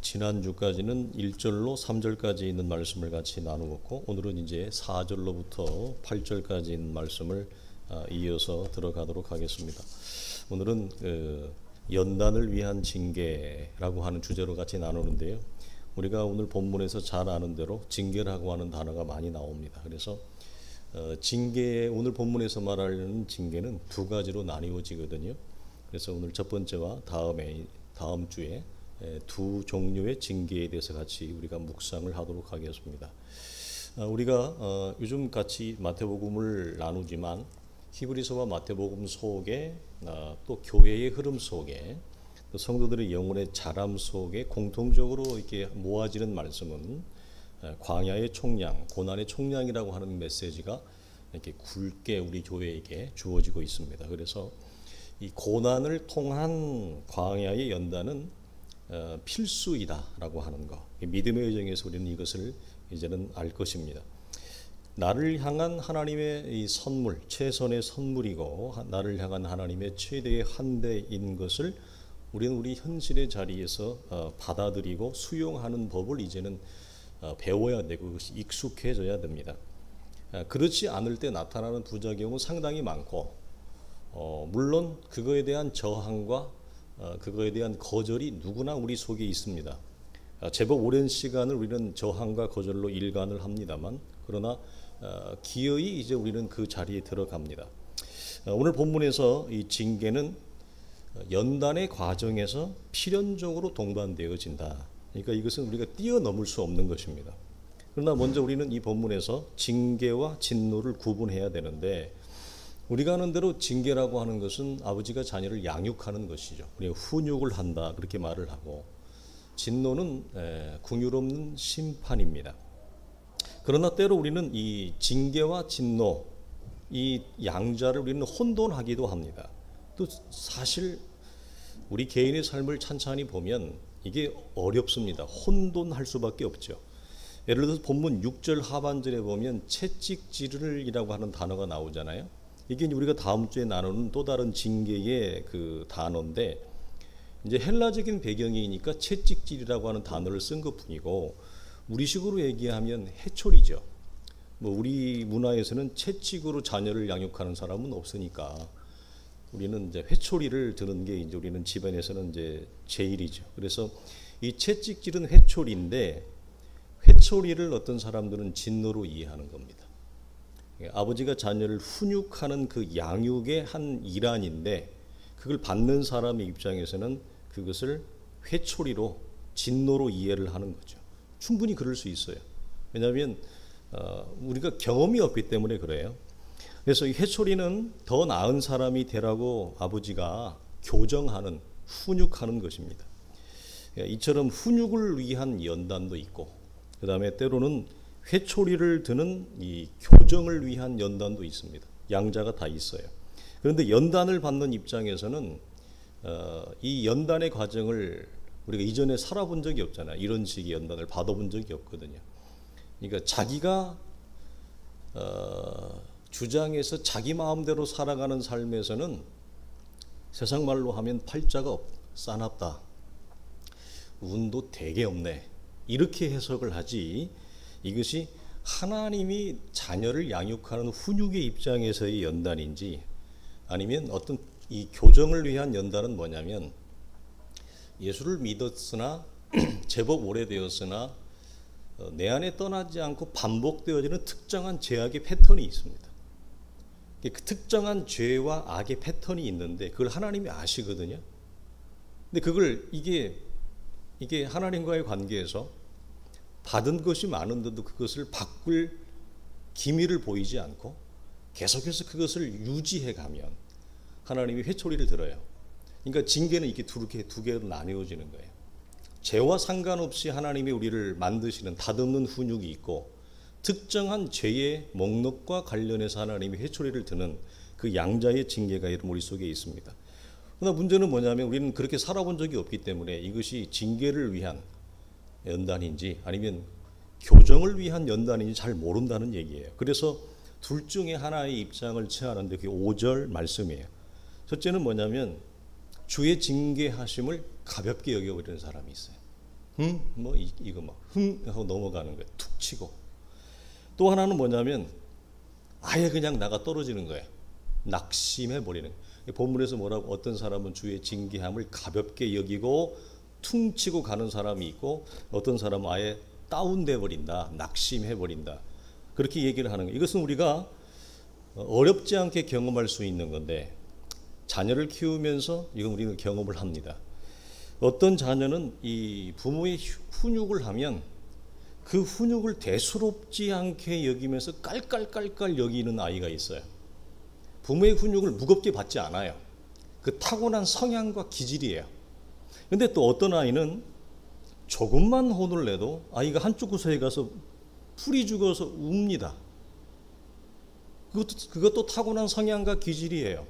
지난주까지는 1절로 3절까지 있는 말씀을 같이 나누었고, 오늘은 이제 4절로부터 8절까지 있는 말씀을 이어서 들어가도록 하겠습니다. 오늘은 연단을 위한 징계라고 하는 주제로 같이 나누는데요. 우리가 오늘 본문에서 잘 아는 대로 징계라고 하는 단어가 많이 나옵니다. 그래서 징계, 오늘 본문에서 말하는 징계는 두 가지로 나뉘어지거든요. 그래서 오늘 첫 번째와 다음 주에 두 종류의 징계에 대해서 같이 우리가 묵상을 하도록 하겠습니다. 우리가 요즘 같이 마태복음을 나누지만 히브리서와 마태복음 속에 또 교회의 흐름 속에 또 성도들의 영혼의 자람 속에 공통적으로 이렇게 모아지는 말씀은 광야의 총량, 고난의 총량이라고 하는 메시지가 이렇게 굵게 우리 교회에게 주어지고 있습니다. 그래서 이 고난을 통한 광야의 연단은 필수이다라고 하는 것, 믿음의 여정에서 우리는 이것을 이제는 알 것입니다. 나를 향한 하나님의 이 선물, 최선의 선물이고 나를 향한 하나님의 최대의 환대인 것을 우리는 우리 현실의 자리에서 받아들이고 수용하는 법을 이제는 배워야 되고 그것이 익숙해져야 됩니다. 그렇지 않을 때 나타나는 부작용은 상당히 많고, 물론 그거에 대한 저항과 그거에 대한 거절이 누구나 우리 속에 있습니다. 제법 오랜 시간을 우리는 저항과 거절로 일관을 합니다만, 그러나 기어이 이제 우리는 그 자리에 들어갑니다. 오늘 본문에서 이 징계는 연단의 과정에서 필연적으로 동반되어진다. 그러니까 이것은 우리가 뛰어넘을 수 없는 것입니다. 그러나 먼저 우리는 이 본문에서 징계와 진노를 구분해야 되는데, 우리가 아는 대로 징계라고 하는 것은 아버지가 자녀를 양육하는 것이죠. 우리가 훈육을 한다 그렇게 말을 하고, 진노는 궁유롭는 심판입니다. 그러나 때로 우리는 이 징계와 진노, 이 양자를 우리는 혼돈하기도 합니다. 또 사실 우리 개인의 삶을 찬찬히 보면 이게 어렵습니다. 혼돈할 수밖에 없죠. 예를 들어서 본문 6절 하반절에 보면 채찍질이라고 하는 단어가 나오잖아요. 이게 우리가 다음 주에 나누는 또 다른 징계의 그 단어인데, 이제 헬라적인 배경이니까 채찍질이라고 하는 단어를 쓴 것뿐이고, 우리식으로 얘기하면 해초리죠. 뭐 우리 문화에서는 채찍으로 자녀를 양육하는 사람은 없으니까 우리는 이제 회초리를 드는 게 이제 우리는 집안에서는 이제 제일이죠. 그래서 이 채찍질은 회초리인데, 회초리를 어떤 사람들은 진노로 이해하는 겁니다. 아버지가 자녀를 훈육하는 그 양육의 한 일환인데, 그걸 받는 사람의 입장에서는 그것을 회초리로, 진노로 이해를 하는 거죠. 충분히 그럴 수 있어요. 왜냐하면 우리가 경험이 없기 때문에 그래요. 그래서 이 회초리는 더 나은 사람이 되라고 아버지가 교정하는, 훈육하는 것입니다. 이처럼 훈육을 위한 연단도 있고, 그 다음에 때로는 회초리를 드는 이 교정을 위한 연단도 있습니다. 양자가 다 있어요. 그런데 연단을 받는 입장에서는 이 연단의 과정을 우리가 이전에 살아본 적이 없잖아요. 이런 식의 연단을 받아본 적이 없거든요. 그러니까 자기가 주장해서 자기 마음대로 살아가는 삶에서는 세상 말로 하면 팔자가 싸납다, 운도 되게 없네, 이렇게 해석을 하지, 이것이 하나님이 자녀를 양육하는 훈육의 입장에서의 연단인지, 아니면 어떤 이 교정을 위한 연단은 뭐냐면, 예수를 믿었으나 제법 오래되었으나 내 안에 떠나지 않고 반복되어지는 특정한 죄악의 패턴이 있습니다. 그 특정한 죄와 악의 패턴이 있는데 그걸 하나님이 아시거든요. 근데 그걸 이게 하나님과의 관계에서 받은 것이 많은데도 그것을 바꿀 기미를 보이지 않고 계속해서 그것을 유지해 가면 하나님이 회초리를 들어요. 그러니까 징계는 이렇게 두 개로 나뉘어지는 거예요. 죄와 상관없이 하나님이 우리를 만드시는 다듬는 훈육이 있고, 특정한 죄의 목록과 관련해서 하나님이 회초리를 드는 그 양자의 징계가 우리 속에 있습니다. 그러나 문제는 뭐냐면, 우리는 그렇게 살아본 적이 없기 때문에 이것이 징계를 위한 연단인지 아니면 교정을 위한 연단인지 잘 모른다는 얘기예요. 그래서 둘 중에 하나의 입장을 취하는데 그게 5절 말씀이에요. 첫째는 뭐냐면, 주의 징계하심을 가볍게 여겨버리는 사람이 있어요. 뭐 이거 막 하고 넘어가는 거예요. 툭 치고. 또 하나는 뭐냐면 아예 그냥 나가 떨어지는 거예요. 낙심해 버리는 거예요. 본문에서 뭐라고, 어떤 사람은 주의 징계함을 가볍게 여기고 퉁치고 가는 사람이 있고, 어떤 사람은 아예 다운돼 버린다, 낙심해 버린다, 그렇게 얘기를 하는 거예요. 이것은 우리가 어렵지 않게 경험할 수 있는 건데, 자녀를 키우면서 이건 우리는 경험을 합니다. 어떤 자녀는 이 부모의 훈육을 하면 그 훈육을 대수롭지 않게 여기면서 깔깔깔깔 여기는 아이가 있어요. 부모의 훈육을 무겁게 받지 않아요. 그 타고난 성향과 기질이에요. 근데 또 어떤 아이는 조금만 혼을 내도 아이가 한쪽 구석에 가서 풀이 죽어서 웁니다. 그것도 타고난 성향과 기질이에요.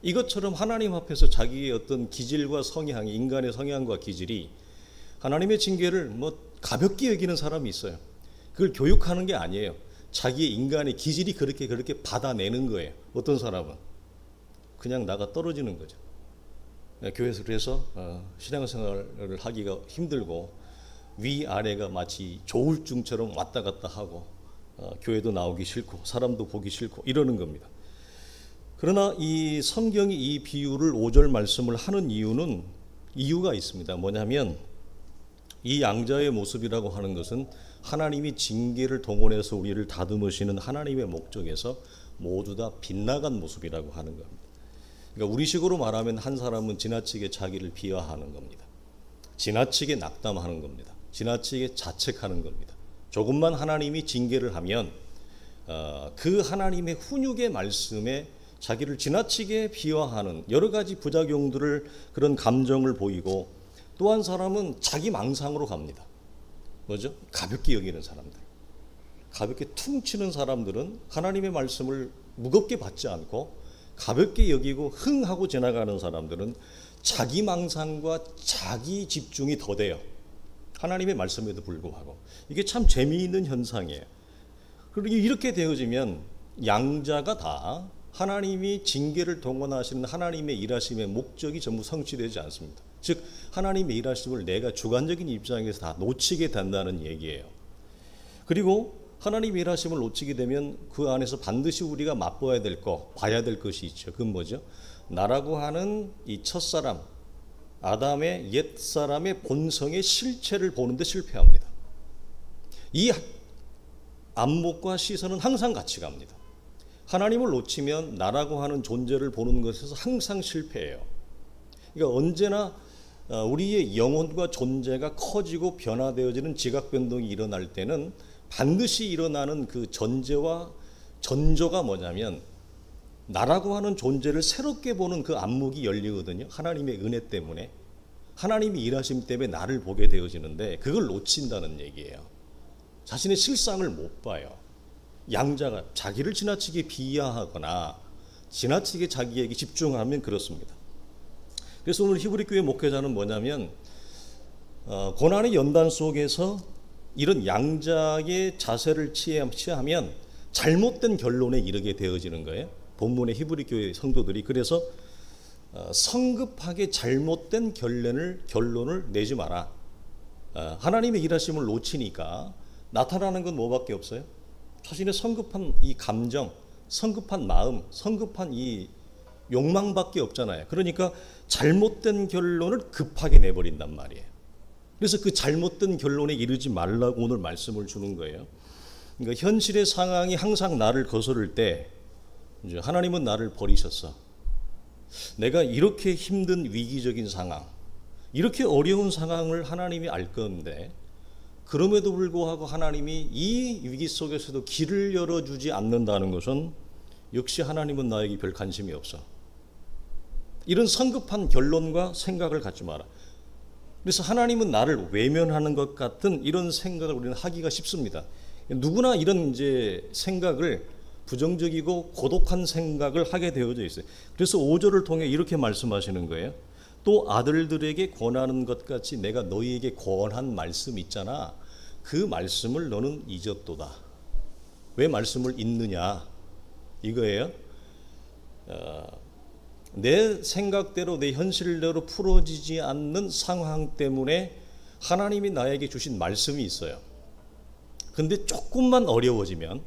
이것처럼 하나님 앞에서 자기의 어떤 기질과 성향, 인간의 성향과 기질이 하나님의 징계를 뭐 가볍게 여기는 사람이 있어요. 그걸 교육하는 게 아니에요. 자기의 인간의 기질이 그렇게 받아내는 거예요. 어떤 사람은 그냥 나가 떨어지는 거죠. 교회에서 그래서 신앙생활을 하기가 힘들고 위아래가 마치 조울증처럼 왔다 갔다 하고 교회도 나오기 싫고 사람도 보기 싫고 이러는 겁니다. 그러나 이 성경이 이 비유를 5절 말씀을 하는 이유가 있습니다. 뭐냐면 이 양자의 모습이라고 하는 것은 하나님이 징계를 동원해서 우리를 다듬으시는 하나님의 목적에서 모두 다 빗나간 모습이라고 하는 겁니다. 그러니까 우리식으로 말하면 한 사람은 지나치게 자기를 비하하는 겁니다. 지나치게 낙담하는 겁니다. 지나치게 자책하는 겁니다. 조금만 하나님이 징계를 하면 그 하나님의 훈육의 말씀에 자기를 지나치게 비하하는 여러 가지 부작용들을, 그런 감정을 보이고, 또 한 사람은 자기 망상으로 갑니다. 뭐죠? 가볍게 여기는 사람들, 가볍게 퉁치는 사람들은 하나님의 말씀을 무겁게 받지 않고 가볍게 여기고 흥하고 지나가는 사람들은 자기 망상과 자기 집중이 더 돼요. 하나님의 말씀에도 불구하고. 이게 참 재미있는 현상이에요. 그리고 이렇게 되어지면 양자가 다 하나님이 징계를 동원하시는 하나님의 일하심의 목적이 전부 성취되지 않습니다. 즉 하나님의 일하심을 내가 주관적인 입장에서 다 놓치게 된다는 얘기예요. 그리고 하나님의 일하심을 놓치게 되면 그 안에서 반드시 우리가 맛봐야 될 거, 봐야 될 것이 있죠. 그건 뭐죠? 나라고 하는 이 첫사람, 아담의 옛사람의 본성의 실체를 보는데 실패합니다. 이 안목과 시선은 항상 같이 갑니다. 하나님을 놓치면 나라고 하는 존재를 보는 것에서 항상 실패해요. 그러니까 언제나 우리의 영혼과 존재가 커지고 변화되어지는 지각 변동이 일어날 때는 반드시 일어나는 그 전제와 전조가 뭐냐면 나라고 하는 존재를 새롭게 보는 그 안목이 열리거든요. 하나님의 은혜 때문에, 하나님의 일하심 때문에 나를 보게 되어지는데 그걸 놓친다는 얘기예요. 자신의 실상을 못 봐요. 양자가 자기를 지나치게 비하하거나 지나치게 자기에게 집중하면 그렇습니다. 그래서 오늘 히브리 교회 목회자는 뭐냐면 고난의 연단 속에서 이런 양자의 자세를 취하면 잘못된 결론에 이르게 되어지는 거예요. 본문의 히브리 교회 성도들이. 그래서 성급하게 잘못된 결론을 내지 마라. 하나님의 일하심을 놓치니까 나타나는 건 뭐밖에 없어요? 자신의 성급한 이 감정, 성급한 마음, 성급한 이 욕망밖에 없잖아요. 그러니까 잘못된 결론을 급하게 내버린단 말이에요. 그래서 그 잘못된 결론에 이르지 말라고 오늘 말씀을 주는 거예요. 그러니까 현실의 상황이 항상 나를 거스를 때 이제 하나님은 나를 버리셨어. 내가 이렇게 힘든 위기적인 상황, 이렇게 어려운 상황을 하나님이 알 건데 그럼에도 불구하고 하나님이 이 위기 속에서도 길을 열어주지 않는다는 것은 역시 하나님은 나에게 별 관심이 없어. 이런 성급한 결론과 생각을 갖지 마라. 그래서 하나님은 나를 외면하는 것 같은 이런 생각을 우리는 하기가 쉽습니다. 누구나 이런 이제 생각을, 부정적이고 고독한 생각을 하게 되어져 있어요. 그래서 5절을 통해 이렇게 말씀하시는 거예요. 또 아들들에게 권하는 것 같이 내가 너희에게 권한 말씀 있잖아. 그 말씀을 너는 잊었도다. 왜 말씀을 잊느냐 이거예요. 내 생각대로 내 현실대로 풀어지지 않는 상황 때문에 하나님이 나에게 주신 말씀이 있어요. 근데 조금만 어려워지면,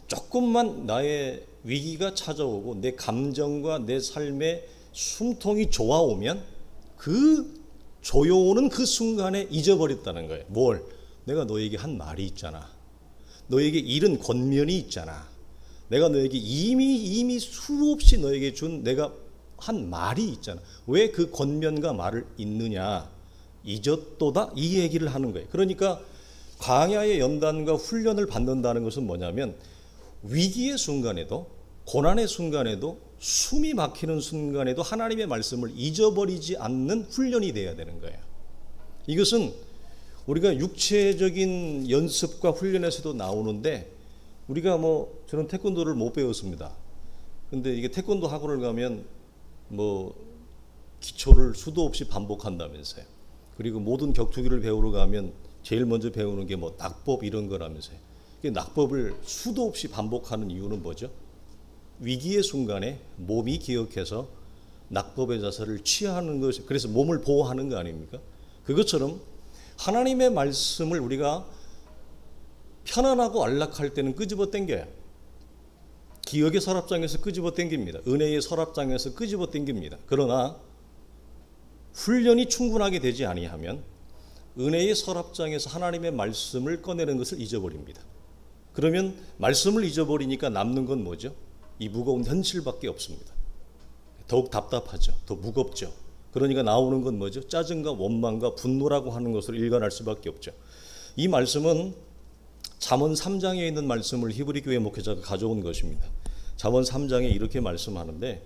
조금만 나의 위기가 찾아오고 내 감정과 내 삶의 숨통이 좋아오면 그 조여오는 그 순간에 잊어버렸다는 거예요. 뭘? 내가 너에게 한 말이 있잖아. 너에게 이른 권면이 있잖아. 내가 너에게 이미 수없이 너에게 준 내가 한 말이 있잖아. 왜 그 권면과 말을 잊느냐? 잊었도다, 이 얘기를 하는 거예요. 그러니까 광야의 연단과 훈련을 받는다는 것은 뭐냐면, 위기의 순간에도, 고난의 순간에도, 숨이 막히는 순간에도 하나님의 말씀을 잊어버리지 않는 훈련이 되어야 되는 거예요. 이것은 우리가 육체적인 연습과 훈련에서도 나오는데, 우리가 저는 태권도를 못 배웠습니다. 근데 이게 태권도 학원을 가면 기초를 수도 없이 반복한다면서요. 그리고 모든 격투기를 배우러 가면 제일 먼저 배우는 게 낙법 이런 거라면서요. 낙법을 수도 없이 반복하는 이유는 뭐죠? 위기의 순간에 몸이 기억해서 낙법의 자세를 취하는 것이, 그래서 몸을 보호하는 거 아닙니까? 그것처럼 하나님의 말씀을 우리가 편안하고 안락할 때는 끄집어 당겨요. 기억의 서랍장에서 끄집어 당깁니다. 은혜의 서랍장에서 끄집어 당깁니다. 그러나 훈련이 충분하게 되지 아니하면 은혜의 서랍장에서 하나님의 말씀을 꺼내는 것을 잊어버립니다. 그러면 말씀을 잊어버리니까 남는 건 뭐죠? 이 무거운 현실밖에 없습니다. 더욱 답답하죠. 더 무겁죠. 그러니까 나오는 건 뭐죠? 짜증과 원망과 분노라고 하는 것으로 일관할 수밖에 없죠. 이 말씀은 잠언 3장에 있는 말씀을 히브리 교회 목회자가 가져온 것입니다. 잠언 3장에 이렇게 말씀하는데,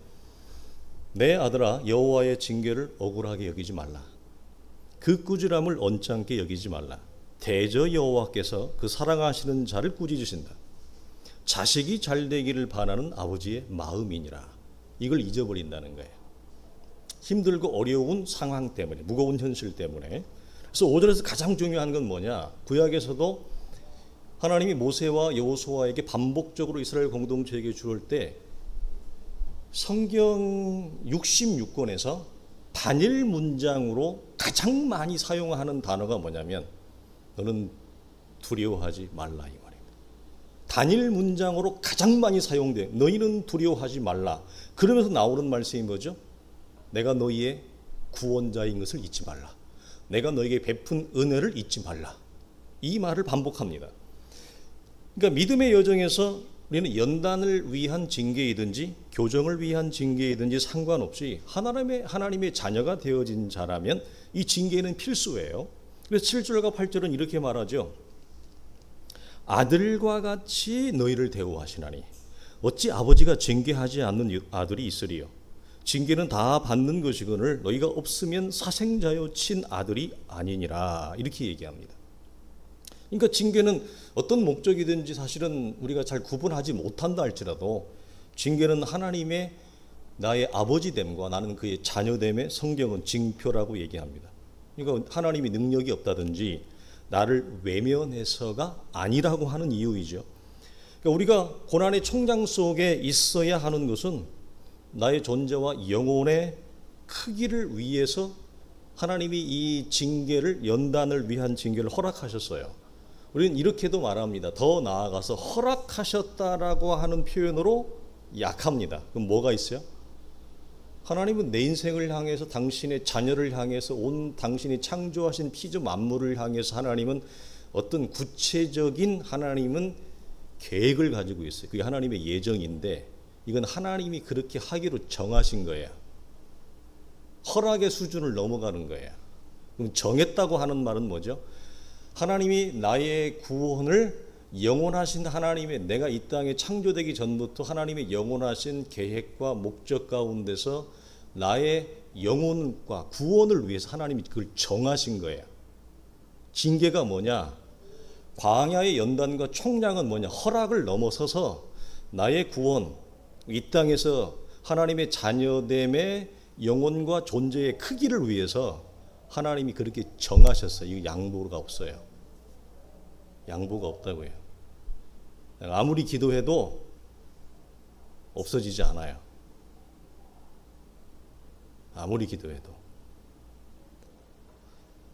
내 아들아 여호와의 징계를 억울하게 여기지 말라. 그 꾸지람을 언짢게 여기지 말라. 대저 여호와께서 그 사랑하시는 자를 꾸짖으신다. 자식이 잘되기를 바라는 아버지의 마음이니라. 이걸 잊어버린다는 거예요. 힘들고 어려운 상황 때문에, 무거운 현실 때문에. 그래서 5절에서 가장 중요한 건 뭐냐? 구약에서도 하나님이 모세와 여호수아에게 반복적으로 이스라엘 공동체에게 주을 때 성경 66권에서 단일 문장으로 가장 많이 사용하는 단어가 뭐냐면, 너는 두려워하지 말라, 이 말입니다. 단일 문장으로 가장 많이 사용돼. 너희는 두려워하지 말라. 그러면서 나오는 말씀이 뭐죠? 내가 너희의 구원자인 것을 잊지 말라. 내가 너에게 베푼 은혜를 잊지 말라. 이 말을 반복합니다. 그러니까 믿음의 여정에서 우리는 연단을 위한 징계이든지 교정을 위한 징계이든지 상관없이 하나님의 자녀가 되어진 자라면 이 징계는 필수예요. 그래서 7절과 8절은 이렇게 말하죠. 아들과 같이 너희를 대우하시나니 어찌 아버지가 징계하지 않는 아들이 있으리요. 징계는 다 받는 것이거늘 너희가 없으면 사생자여 친 아들이 아니니라. 이렇게 얘기합니다. 그러니까 징계는 어떤 목적이든지 사실은 우리가 잘 구분하지 못한다 할지라도 징계는 하나님의 나의 아버지됨과 나는 그의 자녀됨의 성경은 징표라고 얘기합니다. 그러니까 하나님이 능력이 없다든지 나를 외면해서가 아니라고 하는 이유이죠. 그러니까 우리가 고난의 총장 속에 있어야 하는 것은 나의 존재와 영혼의 크기를 위해서 하나님이 이 징계를, 연단을 위한 징계를 허락하셨어요. 우리는 이렇게도 말합니다. 더 나아가서 허락하셨다라고 하는 표현으로 약합니다. 그럼 뭐가 있어요? 하나님은 내 인생을 향해서, 당신의 자녀를 향해서, 온 당신이 창조하신 피조 만물을 향해서 하나님은 어떤 구체적인 하나님은 계획을 가지고 있어요. 그게 하나님의 예정인데 이건 하나님이 그렇게 하기로 정하신 거예요. 허락의 수준을 넘어가는 거예요. 그럼 정했다고 하는 말은 뭐죠? 하나님이 나의 구원을 영원하신 하나님의, 내가 이 땅에 창조되기 전부터 하나님의 영원하신 계획과 목적 가운데서 나의 영혼과 구원을 위해서 하나님이 그걸 정하신 거예요. 징계가 뭐냐? 광야의 연단과 총량은 뭐냐? 허락을 넘어서서 나의 구원, 이 땅에서 하나님의 자녀됨의 영혼과 존재의 크기를 위해서 하나님이 그렇게 정하셨어요. 이거 양보가 없어요. 양보가 없다고요. 아무리 기도해도 없어지지 않아요. 아무리 기도해도.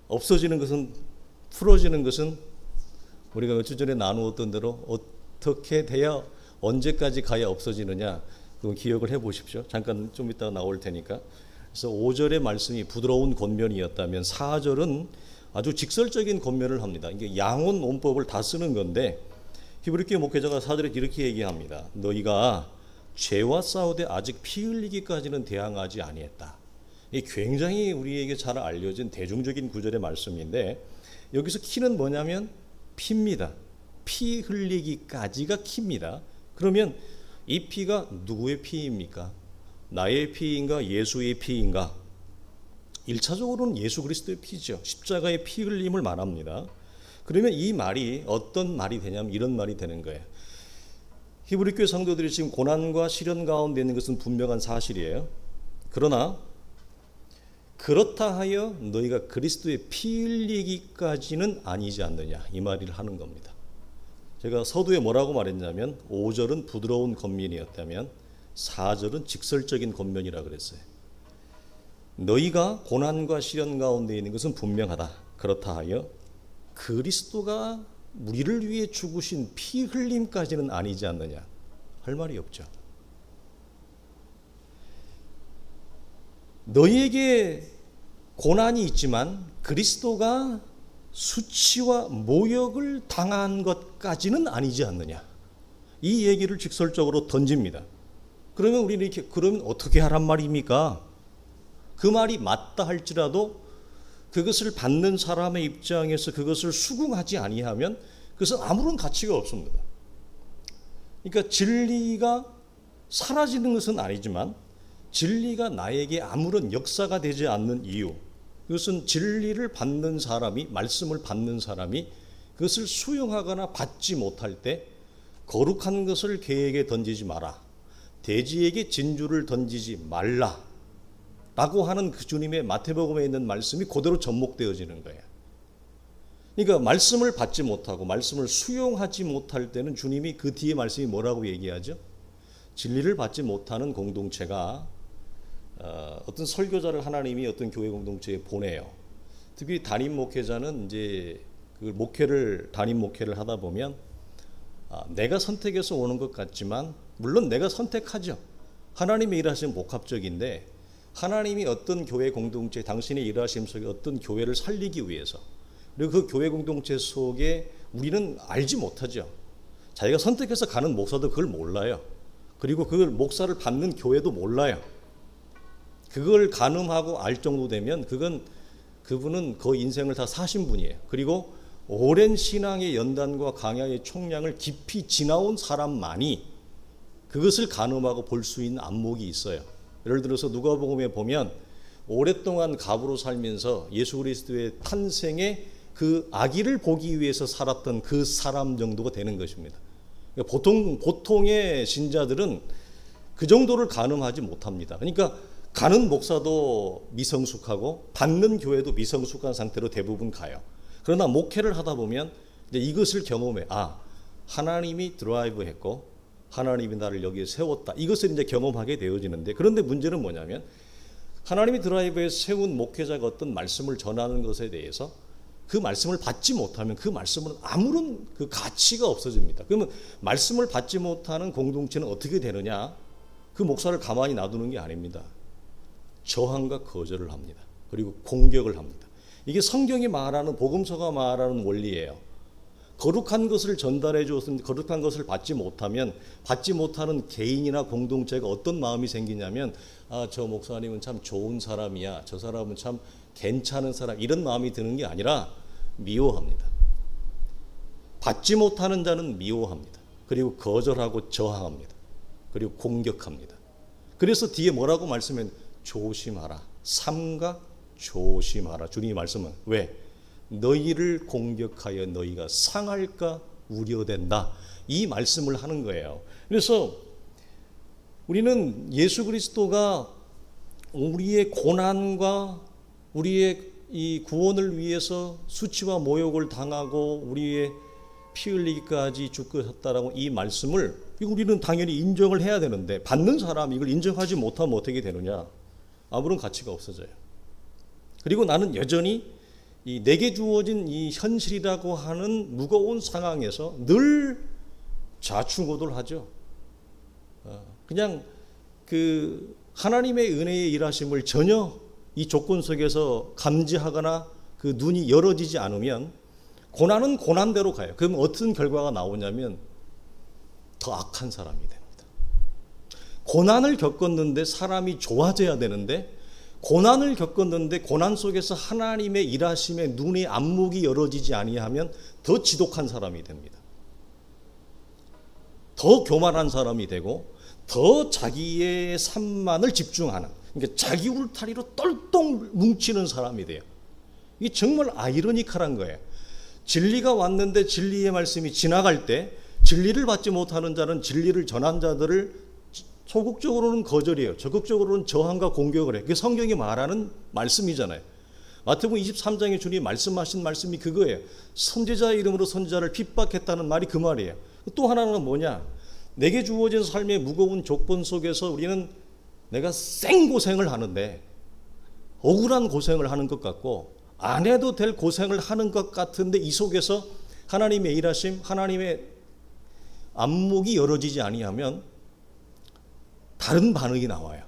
없어지는 것은, 풀어지는 것은 우리가 며칠 전에 나누었던 대로 어떻게 돼야, 언제까지 가야 없어지느냐, 그건 기억을 해 보십시오. 잠깐 좀 이따가 나올 테니까. 그래서 5절의 말씀이 부드러운 권면이었다면 4절은 아주 직설적인 권면을 합니다. 이게 양원 논법을 다 쓰는 건데, 히브리교 목회자가 4절에 이렇게 얘기합니다. 너희가 죄와 싸우되 아직 피 흘리기까지는 대항하지 아니했다. 이 굉장히 우리에게 잘 알려진 대중적인 구절의 말씀인데, 여기서 키는 뭐냐면 피입니다. 피 흘리기까지가 키입니다. 그러면 이 피가 누구의 피입니까? 나의 피인가 예수의 피인가? 1차적으로는 예수 그리스도의 피죠. 십자가의 피 흘림을 말합니다. 그러면 이 말이 어떤 말이 되냐면 이런 말이 되는 거예요. 히브리교회 성도들이 지금 고난과 시련 가운데 있는 것은 분명한 사실이에요. 그러나 그렇다 하여 너희가 그리스도의 피 흘리기까지는 아니지 않느냐, 이 말을 하는 겁니다. 제가 서두에 뭐라고 말했냐면 5절은 부드러운 권면이었다면 4절은 직설적인 권면이라 그랬어요. 너희가 고난과 시련 가운데 있는 것은 분명하다. 그렇다 하여 그리스도가 우리를 위해 죽으신 피 흘림까지는 아니지 않느냐, 할 말이 없죠. 너희에게 고난이 있지만 그리스도가 수치와 모욕을 당한 것까지는 아니지 않느냐, 이 얘기를 직설적으로 던집니다. 그러면 우리는 이렇게, 그러면 어떻게 하란 말입니까? 그 말이 맞다 할지라도 그것을 받는 사람의 입장에서 그것을 수긍하지 아니하면 그것은 아무런 가치가 없습니다. 그러니까 진리가 사라지는 것은 아니지만 진리가 나에게 아무런 역사가 되지 않는 이유, 그것은 진리를 받는 사람이, 말씀을 받는 사람이 그것을 수용하거나 받지 못할 때 거룩한 것을 개에게 던지지 마라, 돼지에게 진주를 던지지 말라 라고 하는 그 주님의 마태복음에 있는 말씀이 그대로 접목되어지는 거예요. 그러니까 말씀을 받지 못하고 말씀을 수용하지 못할 때는 주님이 그 뒤에 말씀이 뭐라고 얘기하죠? 진리를 받지 못하는 공동체가 어떤 설교자를 하나님이 어떤 교회 공동체에 보내요. 특히 담임 목회자는 이제 그 목회를, 담임 목회를 하다 보면 내가 선택해서 오는 것 같지만, 물론 내가 선택하죠. 하나님의 일하시는 복합적인데 하나님이 어떤 교회 공동체, 당신의 일하심 속에 어떤 교회를 살리기 위해서, 그리고 그 교회 공동체 속에 우리는 알지 못하죠. 자기가 선택해서 가는 목사도 그걸 몰라요. 그리고 그걸 목사를 받는 교회도 몰라요. 그걸 가늠하고 알 정도 되면 그분은 그 인생을 다 사신 분이에요. 그리고 오랜 신앙의 연단과 강야의 총량을 깊이 지나온 사람만이 그것을 가늠하고 볼 수 있는 안목이 있어요. 예를 들어서 누가복음에 보면 오랫동안 갑으로 살면서 예수 그리스도의 탄생의 그 아기를 보기 위해서 살았던 그 사람 정도가 되는 것입니다. 그러니까 보통의 신자들은 그 정도를 가늠하지 못합니다. 그러니까 가는 목사도 미성숙하고 받는 교회도 미성숙한 상태로 대부분 가요. 그러나 목회를 하다 보면 이제 이것을 경험해. 하나님이 드라이브했고 하나님이 나를 여기에 세웠다. 이것을 이제 경험하게 되어지는데, 그런데 문제는 뭐냐면 하나님이 드라이브에 세운 목회자가 어떤 말씀을 전하는 것에 대해서 그 말씀을 받지 못하면 그 말씀은 아무런 그 가치가 없어집니다. 그러면 말씀을 받지 못하는 공동체는 어떻게 되느냐? 그 목사를 가만히 놔두는 게 아닙니다. 저항과 거절을 합니다. 그리고 공격을 합니다. 이게 성경이 말하는, 복음서가 말하는 원리예요. 거룩한 것을 전달해 주었으면 거룩한 것을 받지 못하면, 받지 못하는 개인이나 공동체가 어떤 마음이 생기냐면, 저 목사님은 참 좋은 사람이야, 저 사람은 참 괜찮은 사람, 이런 마음이 드는 게 아니라 미워합니다. 받지 못하는 자는 미워합니다. 그리고 거절하고 저항합니다. 그리고 공격합니다. 그래서 뒤에 뭐라고 말씀해? 조심하라. 삼가 조심하라. 주님이 말씀은 왜? 너희를 공격하여 너희가 상할까 우려된다. 이 말씀을 하는 거예요. 그래서 우리는 예수 그리스도가 우리의 고난과 우리의 이 구원을 위해서 수치와 모욕을 당하고 우리의 피 흘리기까지 죽으셨다라고 이 말씀을 우리는 당연히 인정을 해야 되는데, 받는 사람이 이걸 인정하지 못하면 어떻게 되느냐? 아무런 가치가 없어져요. 그리고 나는 여전히 이 내게 주어진 이 현실이라고 하는 무거운 상황에서 늘 좌충우돌하죠. 그냥 그 하나님의 은혜의 일하심을 전혀 이 조건 속에서 감지하거나 그 눈이 열어지지 않으면 고난은 고난대로 가요. 그럼 어떤 결과가 나오냐면 더 악한 사람이 됩니다. 고난을 겪었는데 사람이 좋아져야 되는데, 고난을 겪었는데 고난 속에서 하나님의 일하심에 눈의 안목이 열어지지 아니하면 더 지독한 사람이 됩니다. 더 교만한 사람이 되고 더 자기의 삶만을 집중하는, 그러니까 자기 울타리로 똘똘 뭉치는 사람이 돼요. 이게 정말 아이러니컬한 거예요. 진리가 왔는데 진리의 말씀이 지나갈 때 진리를 받지 못하는 자는 진리를 전한 자들을 소극적으로는 거절해요. 적극적으로는 저항과 공격을 해요. 그게 성경이 말하는 말씀이잖아요. 마태복음 23장에 주님이 말씀하신 말씀이 그거예요. 선지자의 이름으로 선지자를 핍박했다는 말이 그 말이에요. 또 하나는 뭐냐? 내게 주어진 삶의 무거운 조건 속에서 우리는 내가 생고생을 하는데, 억울한 고생을 하는 것 같고 안 해도 될 고생을 하는 것 같은데, 이 속에서 하나님의 일하심, 하나님의 안목이 열어지지 아니하면 다른 반응이 나와요.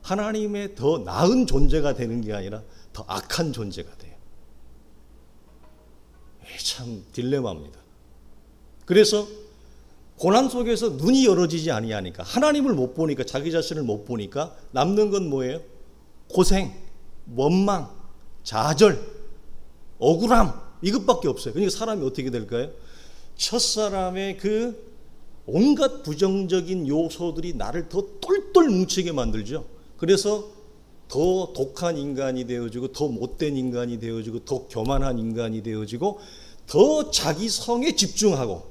하나님의 더 나은 존재가 되는 게 아니라 더 악한 존재가 돼요. 참 딜레마입니다. 그래서 고난 속에서 눈이 열어지지 아니하니까, 하나님을 못 보니까, 자기 자신을 못 보니까 남는 건 뭐예요? 고생, 원망, 좌절, 억울함, 이것밖에 없어요. 그러니까 사람이 어떻게 될까요? 첫사람의 그 온갖 부정적인 요소들이 나를 더 똘똘 뭉치게 만들죠. 그래서 더 독한 인간이 되어지고, 더 못된 인간이 되어지고, 더 교만한 인간이 되어지고, 더 자기 성에 집중하고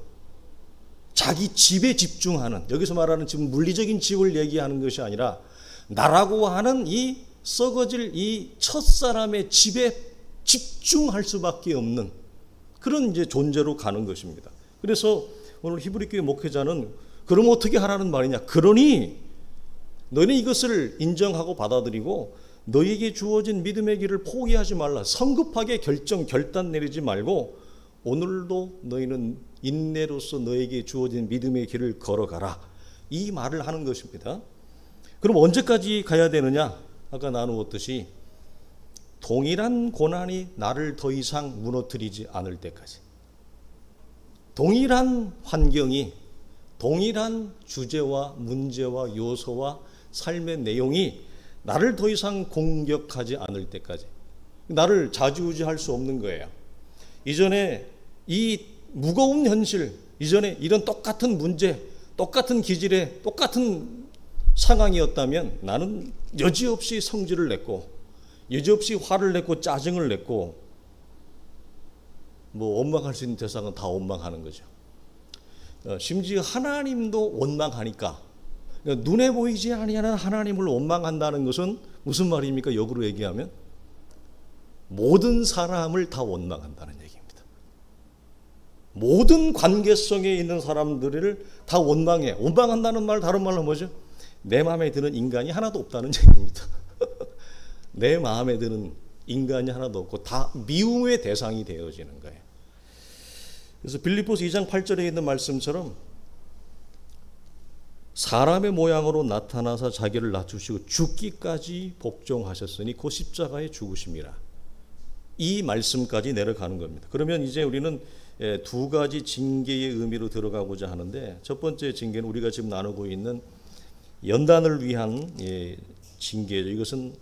자기 집에 집중하는, 여기서 말하는 지금 물리적인 집을 얘기하는 것이 아니라 나라고 하는 이 썩어질 이 첫사람의 집에 집중할 수밖에 없는 그런 이제 존재로 가는 것입니다. 그래서 오늘 히브리교회 목회자는 그럼 어떻게 하라는 말이냐? 그러니 너는 이것을 인정하고 받아들이고 너에게 주어진 믿음의 길을 포기하지 말라. 성급하게 결단 내리지 말고 오늘도 너희는 인내로서 너에게 주어진 믿음의 길을 걸어가라. 이 말을 하는 것입니다. 그럼 언제까지 가야 되느냐? 아까 나누었듯이 동일한 고난이 나를 더 이상 무너뜨리지 않을 때까지, 동일한 환경이, 동일한 주제와 문제와 요소와 삶의 내용이 나를 더 이상 공격하지 않을 때까지, 나를 좌지우지할 수 없는 거예요. 이전에 이 무거운 현실, 이전에 이런 똑같은 문제, 똑같은 기질의 똑같은 상황이었다면 나는 여지없이 성질을 냈고, 여지없이 화를 냈고, 짜증을 냈고, 뭐 원망할 수 있는 대상은 다 원망하는 거죠. 심지어 하나님도 원망하니까, 눈에 보이지 아니하는 하나님을 원망한다는 것은 무슨 말입니까? 역으로 얘기하면 모든 사람을 다 원망한다는 얘기입니다. 모든 관계성에 있는 사람들을 다 원망해. 원망한다는 말, 다른 말로 뭐죠? 내 마음에 드는 인간이 하나도 없다는 얘기입니다. 내 마음에 드는 인간이 하나도 없고 다 미움의 대상이 되어지는 거예요. 그래서 빌립보서 2장 8절에 있는 말씀처럼 사람의 모양으로 나타나서 자기를 낮추시고 죽기까지 복종하셨으니 곧 십자가에 죽으심이라. 이 말씀까지 내려가는 겁니다. 그러면 이제 우리는 두 가지 징계의 의미로 들어가고자 하는데, 첫 번째 징계는 우리가 지금 나누고 있는 연단을 위한 징계죠. 이것은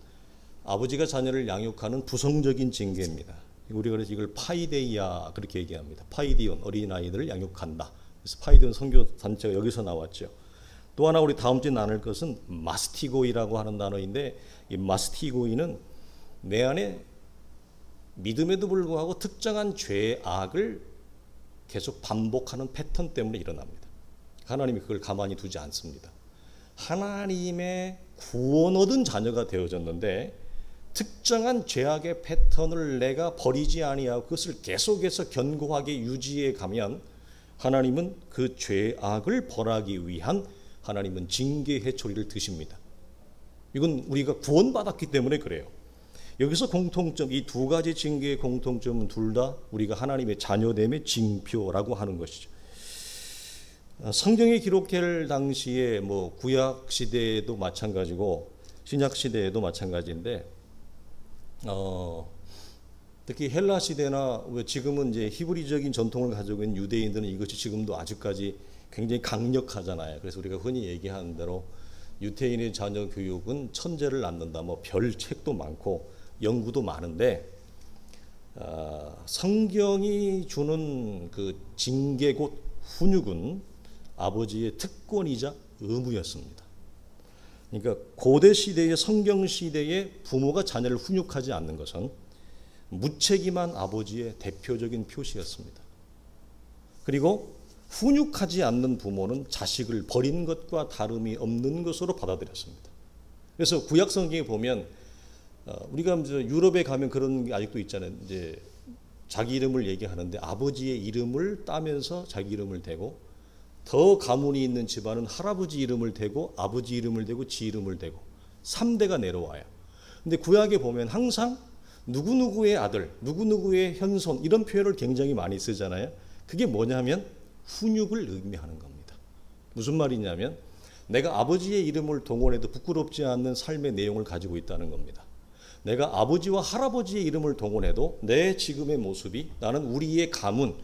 아버지가 자녀를 양육하는 부성적인 징계입니다. 우리가 그래서 이걸 파이데이아 그렇게 얘기합니다. 파이디온, 어린아이들을 양육한다. 그래서 파이디온 선교 단체가 여기서 나왔죠. 또 하나 우리 다음 주에 나눌 것은 마스티고이라고 하는 단어인데, 이 마스티고이는 내 안에 믿음에도 불구하고 특정한 죄의 악을 계속 반복하는 패턴 때문에 일어납니다. 하나님이 그걸 가만히 두지 않습니다. 하나님의 구원 얻은 자녀가 되어졌는데 특정한 죄악의 패턴을 내가 버리지 아니하고 그것을 계속해서 견고하게 유지해 가면 하나님은 그 죄악을 벌하기 위한 하나님은 징계 해초리를 드십니다. 이건 우리가 구원받았기 때문에 그래요. 여기서 공통점, 이 두 가지 징계의 공통점은 둘 다 우리가 하나님의 자녀됨의 징표라고 하는 것이죠. 성경이 기록될 당시에 뭐 구약 시대에도 마찬가지고 신약 시대에도 마찬가지인데, 특히 헬라 시대나 지금은 이제 히브리적인 전통을 가지고 있는 유대인들은 이것이 지금도 아직까지 굉장히 강력하잖아요. 그래서 우리가 흔히 얘기하는 대로 유태인의 자녀 교육은 천재를 낳는다, 뭐 별 책도 많고 연구도 많은데, 성경이 주는 그 징계 곧 훈육은 아버지의 특권이자 의무였습니다. 그러니까 고대 시대의 성경 시대에 부모가 자녀를 훈육하지 않는 것은 무책임한 아버지의 대표적인 표시였습니다. 그리고 훈육하지 않는 부모는 자식을 버린 것과 다름이 없는 것으로 받아들였습니다. 그래서 구약 성경에 보면 우리가 유럽에 가면 그런 게 아직도 있잖아요. 이제 자기 이름을 얘기하는데 아버지의 이름을 따면서 자기 이름을 대고, 더 가문이 있는 집안은 할아버지 이름을 대고 아버지 이름을 대고 지 이름을 대고 3대가 내려와요. 근데 구약에 보면 항상 누구누구의 아들, 누구누구의 현손 이런 표현을 굉장히 많이 쓰잖아요. 그게 뭐냐면 훈육을 의미하는 겁니다. 무슨 말이냐면 내가 아버지의 이름을 동원해도 부끄럽지 않는 삶의 내용을 가지고 있다는 겁니다. 내가 아버지와 할아버지의 이름을 동원해도 내 지금의 모습이 나는 우리의 가문,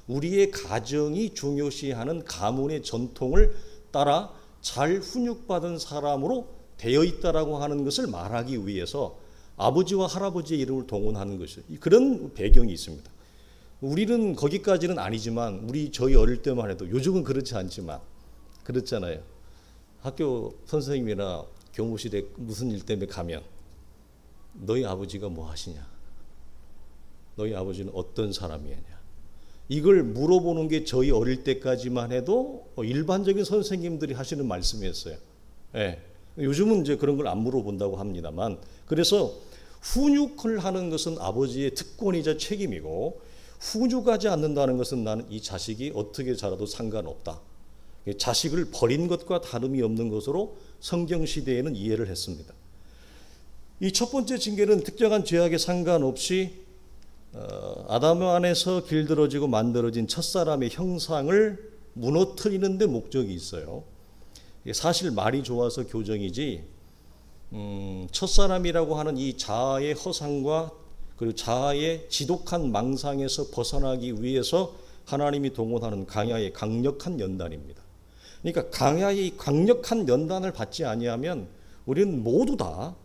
우리의 가정이 중요시하는 가문의 전통을 따라 잘 훈육받은 사람으로 되어 있다라고 하는 것을 말하기 위해서 아버지와 할아버지의 이름을 동원하는 것이죠. 그런 배경이 있습니다. 우리는 거기까지는 아니지만 저희 어릴 때만 해도, 요즘은 그렇지 않지만 그렇잖아요. 학교 선생님이나 교무실에 무슨 일 때문에 가면 너희 아버지가 뭐 하시냐? 너희 아버지는 어떤 사람이냐? 이걸 물어보는 게 저희 어릴 때까지만 해도 일반적인 선생님들이 하시는 말씀이었어요. 예. 요즘은 이제 그런 걸 안 물어본다고 합니다만, 그래서 훈육을 하는 것은 아버지의 특권이자 책임이고, 훈육하지 않는다는 것은 나는 이 자식이 어떻게 자라도 상관없다. 자식을 버린 것과 다름이 없는 것으로 성경 시대에는 이해를 했습니다. 이 첫 번째 징계는 특정한 죄악에 상관없이 아담 안에서 길들어지고 만들어진 첫사람의 형상을 무너뜨리는 데 목적이 있어요. 사실 말이 좋아서 교정이지, 첫사람이라고 하는 이 자아의 허상과 그리고 자아의 지독한 망상에서 벗어나기 위해서 하나님이 동원하는 강야의 강력한 연단입니다. 그러니까 강야의 강력한 연단을 받지 아니하면 우리는 모두 다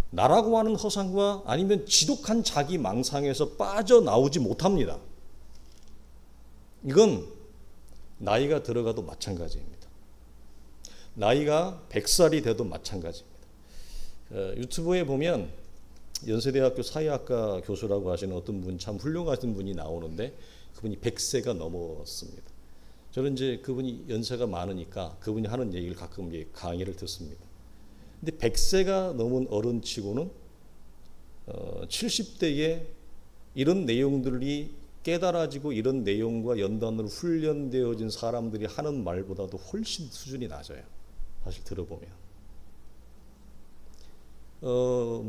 나라고 하는 허상과 아니면 지독한 자기 망상에서 빠져나오지 못합니다. 이건 나이가 들어가도 마찬가지입니다. 나이가 100살이 돼도 마찬가지입니다. 유튜브에 보면 연세대학교 사회학과 교수라고 하시는 어떤 분, 참 훌륭하신 분이 나오는데 그분이 100세가 넘었습니다. 저는 이제 그분이 연세가 많으니까 그분이 하는 얘기를 가끔 강의를 듣습니다. 근데 100세가 넘은 어른치고는 70대에 이런 내용들이 깨달아지고 이런 내용과 연단으로 훈련되어진 사람들이 하는 말보다도 훨씬 수준이 낮아요. 사실 들어보면.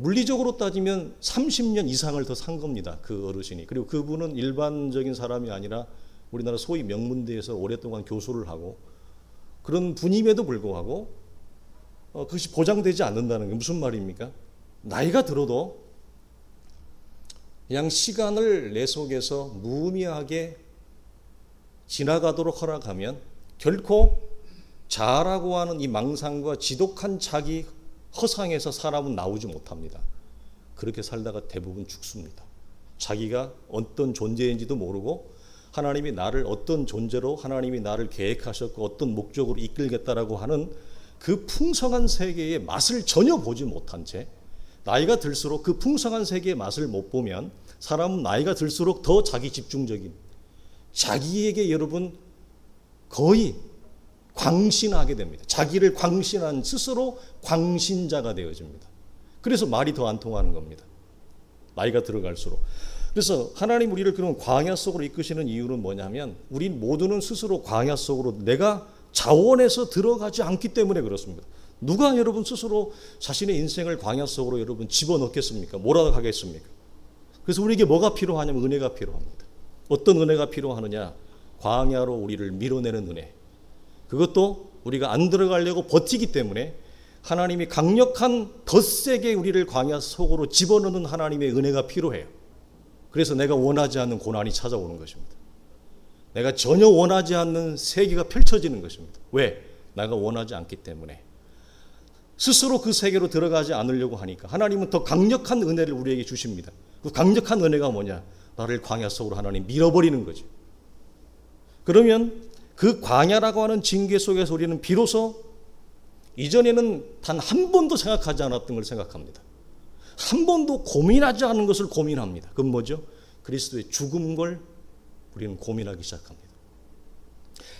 물리적으로 따지면 30년 이상을 더 산 겁니다. 그 어르신이. 그리고 그분은 일반적인 사람이 아니라 우리나라 소위 명문대에서 오랫동안 교수를 하고 그런 분임에도 불구하고 그것이 보장되지 않는다는 게 무슨 말입니까? 나이가 들어도 그냥 시간을 내 속에서 무의미하게 지나가도록 허락하면 결코 자아라고 하는 이 망상과 지독한 자기 허상에서 사람은 나오지 못합니다. 그렇게 살다가 대부분 죽습니다. 자기가 어떤 존재인지도 모르고 하나님이 나를 어떤 존재로 하나님이 나를 계획하셨고 어떤 목적으로 이끌겠다라고 하는 그 풍성한 세계의 맛을 전혀 보지 못한 채 나이가 들수록 그 풍성한 세계의 맛을 못 보면 사람은 나이가 들수록 더 자기 집중적인, 자기에게 여러분 거의 광신하게 됩니다. 자기를 광신한 스스로 광신자가 되어집니다. 그래서 말이 더 안 통하는 겁니다. 나이가 들어갈수록. 그래서 하나님 우리를 그런 광야 속으로 이끄시는 이유는 뭐냐면 우린 모두는 스스로 광야 속으로 내가 자원해서 들어가지 않기 때문에 그렇습니다. 누가 여러분 스스로 자신의 인생을 광야 속으로 여러분 집어넣겠습니까? 몰아가겠습니까? 그래서 우리에게 뭐가 필요하냐면 은혜가 필요합니다. 어떤 은혜가 필요하느냐? 광야로 우리를 밀어내는 은혜. 그것도 우리가 안 들어가려고 버티기 때문에 하나님이 강력한 덧세게 우리를 광야 속으로 집어넣는 하나님의 은혜가 필요해요. 그래서 내가 원하지 않는 고난이 찾아오는 것입니다. 내가 전혀 원하지 않는 세계가 펼쳐지는 것입니다. 왜? 내가 원하지 않기 때문에. 스스로 그 세계로 들어가지 않으려고 하니까 하나님은 더 강력한 은혜를 우리에게 주십니다. 그 강력한 은혜가 뭐냐? 나를 광야 속으로 하나님 밀어버리는 거죠. 그러면 그 광야라고 하는 징계 속에서 우리는 비로소 이전에는 단 한 번도 생각하지 않았던 걸 생각합니다. 한 번도 고민하지 않은 것을 고민합니다. 그건 뭐죠? 그리스도의 죽음을 우리는 고민하기 시작합니다.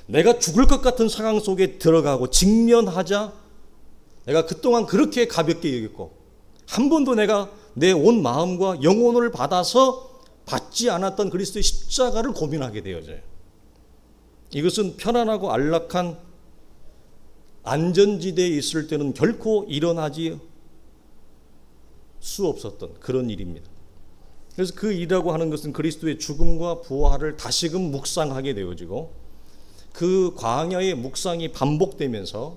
내가 죽을 것 같은 상황 속에 들어가고 직면하자 내가 그동안 그렇게 가볍게 여겼고 한 번도 내가 내 온 마음과 영혼을 받아서 받지 않았던 그리스도의 십자가를 고민하게 되어져요. 이것은 편안하고 안락한 안전지대에 있을 때는 결코 일어나지 수 없었던 그런 일입니다. 그래서 그 일이라고 하는 것은 그리스도의 죽음과 부활을 다시금 묵상하게 되어지고 그 광야의 묵상이 반복되면서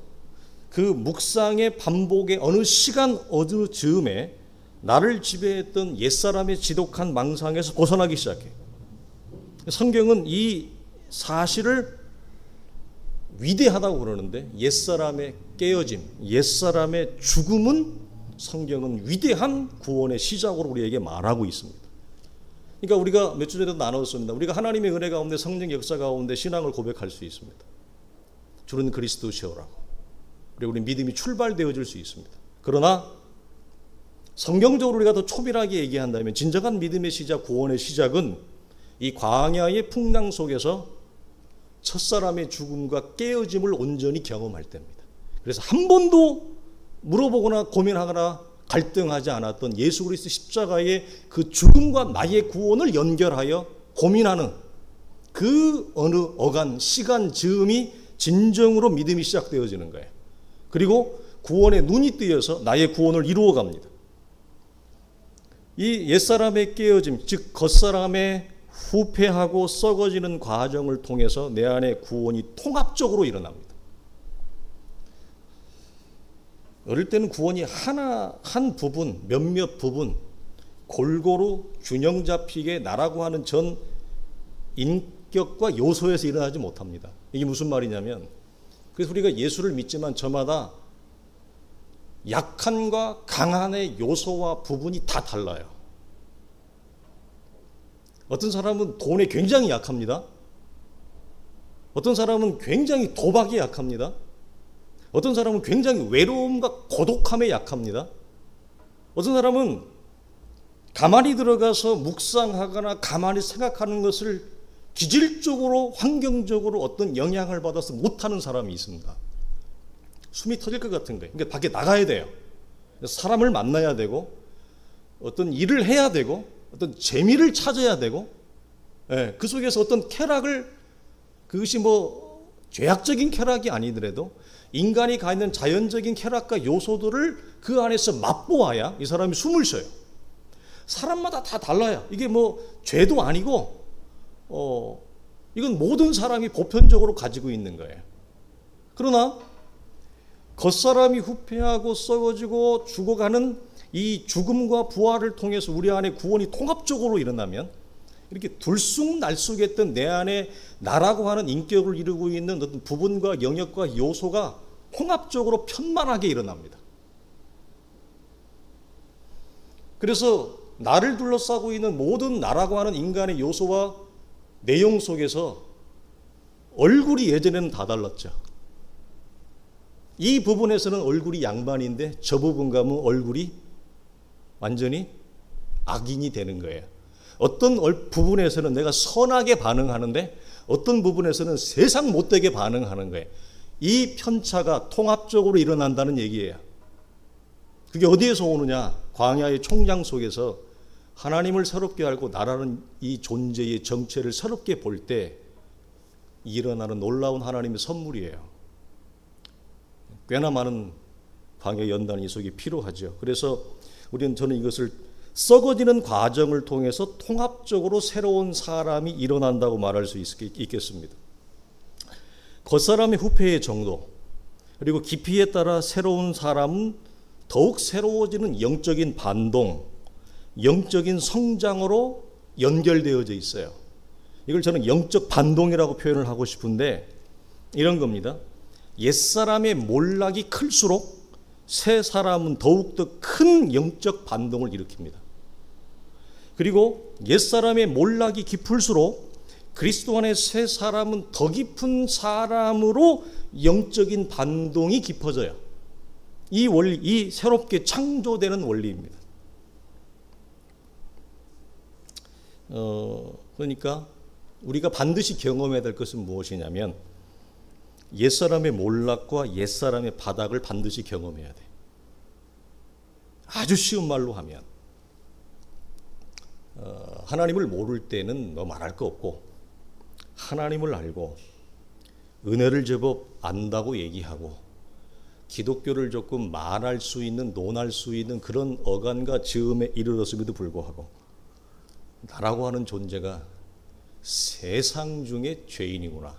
그 묵상의 반복의 어느 시간 어느 즈음에 나를 지배했던 옛사람의 지독한 망상에서 벗어나기 시작해요. 성경은 이 사실을 위대하다고 그러는데 옛사람의 깨어짐, 옛사람의 죽음은 성경은 위대한 구원의 시작으로 우리에게 말하고 있습니다. 그러니까 우리가 몇 주 전에도 나눴습니다. 우리가 하나님의 은혜 가운데 성령 역사 가운데 신앙을 고백할 수 있습니다. 주는 그리스도시오라고. 그리고 우리 믿음이 출발되어질 수 있습니다. 그러나 성경적으로 우리가 더 초밀하게 얘기한다면 진정한 믿음의 시작, 구원의 시작은 이 광야의 풍랑 속에서 첫사람의 죽음과 깨어짐을 온전히 경험할 때입니다. 그래서 한 번도 물어보거나 고민하거나 갈등하지 않았던 예수 그리스도 십자가의 그 죽음과 나의 구원을 연결하여 고민하는 그 어느 어간, 시간, 즈음이 진정으로 믿음이 시작되어지는 거예요. 그리고 구원의 눈이 뜨여서 나의 구원을 이루어 갑니다. 이 옛사람의 깨어짐, 즉 겉사람의 후패하고 썩어지는 과정을 통해서 내 안에 구원이 통합적으로 일어납니다. 어릴 때는 구원이 한 부분, 몇몇 부분 골고루 균형 잡히게 나라고 하는 전 인격과 요소에서 일어나지 못합니다. 이게 무슨 말이냐면 그래서 우리가 예수를 믿지만 저마다 약한과 강한의 요소와 부분이 다 달라요. 어떤 사람은 돈에 굉장히 약합니다. 어떤 사람은 굉장히 도박에 약합니다. 어떤 사람은 굉장히 외로움과 고독함에 약합니다. 어떤 사람은 가만히 들어가서 묵상하거나 가만히 생각하는 것을 기질적으로 환경적으로 어떤 영향을 받아서 못하는 사람이 있습니다. 숨이 터질 것 같은 거예요. 그러니까 밖에 나가야 돼요. 사람을 만나야 되고 어떤 일을 해야 되고 어떤 재미를 찾아야 되고 그 속에서 어떤 쾌락을 그것이 뭐 죄악적인 쾌락이 아니더라도 인간이 갖는 자연적인 쾌락과 요소들을 그 안에서 맛보아야 이 사람이 숨을 쉬어요. 사람마다 다 달라요. 이게 뭐 죄도 아니고 이건 모든 사람이 보편적으로 가지고 있는 거예요. 그러나 겉사람이 후패하고 썩어지고 죽어가는 이 죽음과 부활을 통해서 우리 안에 구원이 통합적으로 일어나면 이렇게 들쑥날쑥했던 내 안에 나라고 하는 인격을 이루고 있는 어떤 부분과 영역과 요소가 통합적으로 편만하게 일어납니다. 그래서 나를 둘러싸고 있는 모든 나라고 하는 인간의 요소와 내용 속에서 얼굴이 예전에는 다 달랐죠. 이 부분에서는 얼굴이 양반인데 저 부분 가면 얼굴이 완전히 악인이 되는 거예요. 어떤 부분에서는 내가 선하게 반응하는데 어떤 부분에서는 세상 못되게 반응하는 거예요. 이 편차가 통합적으로 일어난다는 얘기예요. 그게 어디에서 오느냐? 광야의 총장 속에서 하나님을 새롭게 알고 나라는 이 존재의 정체를 새롭게 볼 때 일어나는 놀라운 하나님의 선물이에요. 꽤나 많은 방해 연단 이속이 필요하죠. 그래서 저는 이것을 썩어지는 과정을 통해서 통합적으로 새로운 사람이 일어난다고 말할 수 있겠습니다. 겉사람의 후패의 정도 그리고 깊이에 따라 새로운 사람은 더욱 새로워지는 영적인 반동, 영적인 성장으로 연결되어져 있어요. 이걸 저는 영적 반동이라고 표현을 하고 싶은데 이런 겁니다. 옛사람의 몰락이 클수록 새 사람은 더욱더 큰 영적 반동을 일으킵니다. 그리고 옛사람의 몰락이 깊을수록 그리스도 안의 새 사람은 더 깊은 사람으로 영적인 반동이 깊어져요. 이 원리, 이 새롭게 창조되는 원리입니다. 그러니까 우리가 반드시 경험해야 될 것은 무엇이냐면 옛사람의 몰락과 옛사람의 바닥을 반드시 경험해야 돼. 아주 쉬운 말로 하면 하나님을 모를 때는 뭐 말할 거 없고 하나님을 알고 은혜를 제법 안다고 얘기하고 기독교를 조금 말할 수 있는 논할 수 있는 그런 어간과 즈음에 이르렀음에도 불구하고 나라고 하는 존재가 세상 중에 죄인이구나.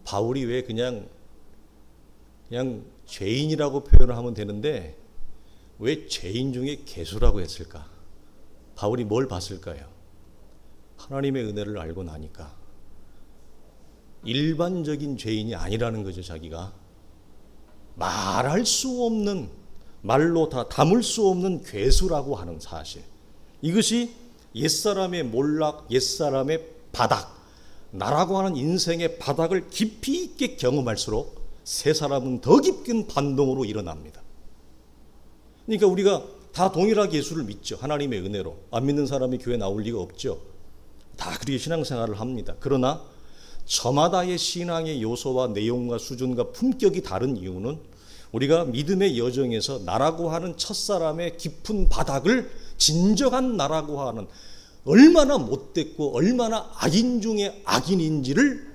바울이 왜 그냥 죄인이라고 표현을 하면 되는데 왜 죄인 중에 괴수라고 했을까? 바울이 뭘 봤을까요? 하나님의 은혜를 알고 나니까 일반적인 죄인이 아니라는 거죠. 자기가 말할 수 없는, 말로 다 담을 수 없는 괴수라고 하는 사실, 이것이 옛사람의 몰락, 옛사람의 바닥, 나라고 하는 인생의 바닥을 깊이 있게 경험할수록 새 사람은 더 깊은 반동으로 일어납니다. 그러니까 우리가 다 동일하게 예수를 믿죠. 하나님의 은혜로. 안 믿는 사람이 교회 나올 리가 없죠. 다 그렇게 신앙생활을 합니다. 그러나 저마다의 신앙의 요소와 내용과 수준과 품격이 다른 이유는 우리가 믿음의 여정에서 나라고 하는 첫사람의 깊은 바닥을 진정한 나라고 하는 얼마나 못됐고 얼마나 악인 중에 악인인지를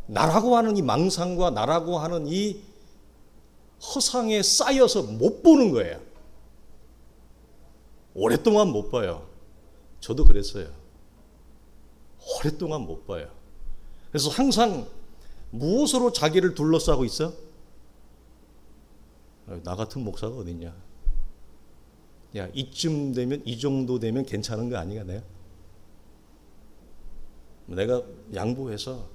나라고 하는 이 망상과 나라고 하는 이 허상에 쌓여서 못 보는 거예요. 오랫동안 못 봐요. 저도 그랬어요. 오랫동안 못 봐요. 그래서 항상 무엇으로 자기를 둘러싸고 있어? 나 같은 목사가 어딨냐? 야, 이쯤 되면, 이 정도 되면 괜찮은 거 아니야, 내가 양보해서,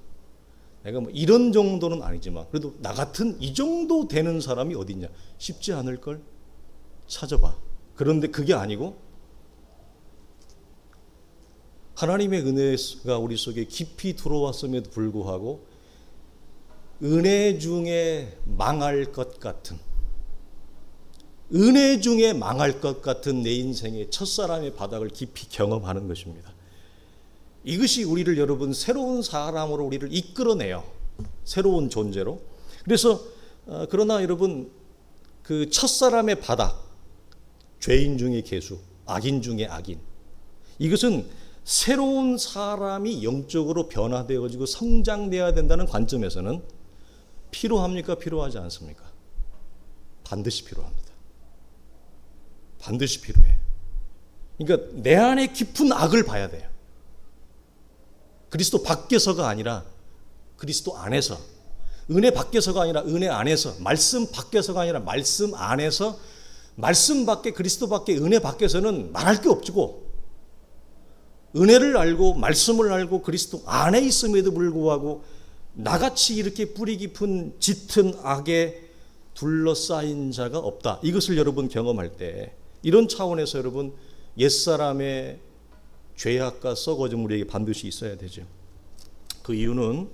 내가 뭐 이런 정도는 아니지만, 그래도 나 같은 이 정도 되는 사람이 어딨냐? 쉽지 않을걸? 찾아봐. 그런데 그게 아니고, 하나님의 은혜가 우리 속에 깊이 들어왔음에도 불구하고, 은혜 중에 망할 것 같은, 은혜 중에 망할 것 같은 내 인생의 첫사람의 바닥을 깊이 경험하는 것입니다. 이것이 우리를 여러분 새로운 사람으로 우리를 이끌어내요. 새로운 존재로. 그래서 그러나 여러분 그 첫사람의 바닥, 죄인 중에 괴수, 악인 중에 악인, 이것은 새로운 사람이 영적으로 변화되어지고 성장되어야 된다는 관점에서는 필요합니까? 필요하지 않습니까? 반드시 필요합니다. 반드시 필요해. 그러니까 내 안에 깊은 악을 봐야 돼요. 그리스도 밖에서가 아니라 그리스도 안에서, 은혜 밖에서가 아니라 은혜 안에서, 말씀 밖에서가 아니라 말씀 안에서, 말씀 밖에, 그리스도 밖에, 은혜 밖에서는 말할 게 없고, 은혜를 알고 말씀을 알고 그리스도 안에 있음에도 불구하고 나같이 이렇게 뿌리 깊은 짙은 악에 둘러싸인 자가 없다. 이것을 여러분 경험할 때, 이런 차원에서 여러분 옛사람의 죄악과 썩어짐 우리에게 반드시 있어야 되죠. 그 이유는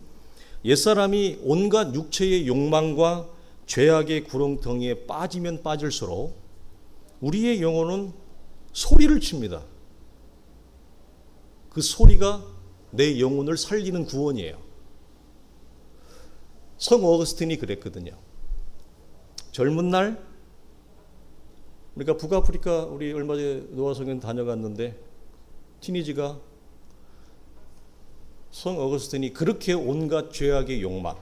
옛사람이 온갖 육체의 욕망과 죄악의 구렁텅이에 빠지면 빠질수록 우리의 영혼은 소리를 칩니다. 그 소리가 내 영혼을 살리는 구원이에요. 성 어거스틴이 그랬거든요. 젊은 날 우리가 북아프리카 우리 얼마 전에 노아성경 다녀갔는데 티니지가 성 어거스틴이 그렇게 온갖 죄악의 욕망,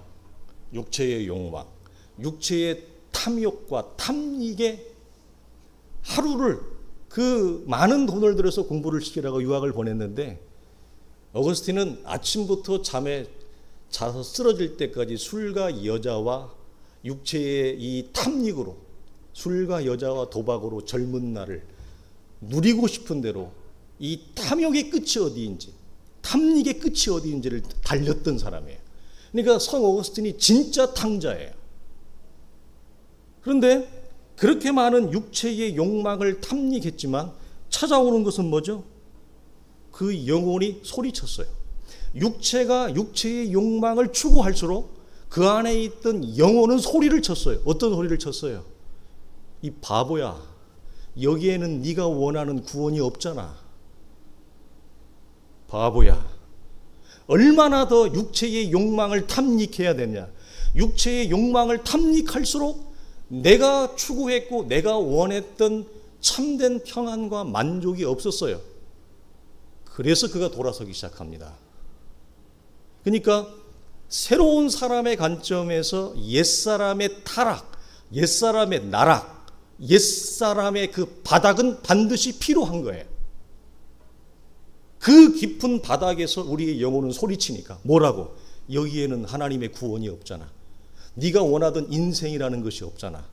육체의 욕망, 육체의 탐욕과 탐닉에 하루를 그 많은 돈을 들여서 공부를 시키라고 유학을 보냈는데 어거스틴은 아침부터 잠에 자서 쓰러질 때까지 술과 여자와 육체의 이 탐닉으로 술과 여자와 도박으로 젊은 날을 누리고 싶은 대로 이 탐욕의 끝이 어디인지 탐닉의 끝이 어디인지를 달렸던 사람이에요. 그러니까 성 어거스틴이 진짜 탕자예요. 그런데 그렇게 많은 육체의 욕망을 탐닉했지만 찾아오는 것은 뭐죠? 그 영혼이 소리쳤어요. 육체가 육체의 욕망을 추구할수록 그 안에 있던 영혼은 소리를 쳤어요. 어떤 소리를 쳤어요? 이 바보야, 여기에는 네가 원하는 구원이 없잖아. 바보야, 얼마나 더 육체의 욕망을 탐닉해야 되냐. 육체의 욕망을 탐닉할수록 내가 추구했고 내가 원했던 참된 평안과 만족이 없었어요. 그래서 그가 돌아서기 시작합니다. 그러니까 새로운 사람의 관점에서 옛사람의 타락, 옛사람의 나락, 옛사람의 그 바닥은 반드시 필요한 거예요. 그 깊은 바닥에서 우리의 영혼은 소리치니까 뭐라고? 여기에는 하나님의 구원이 없잖아. 네가 원하던 인생이라는 것이 없잖아.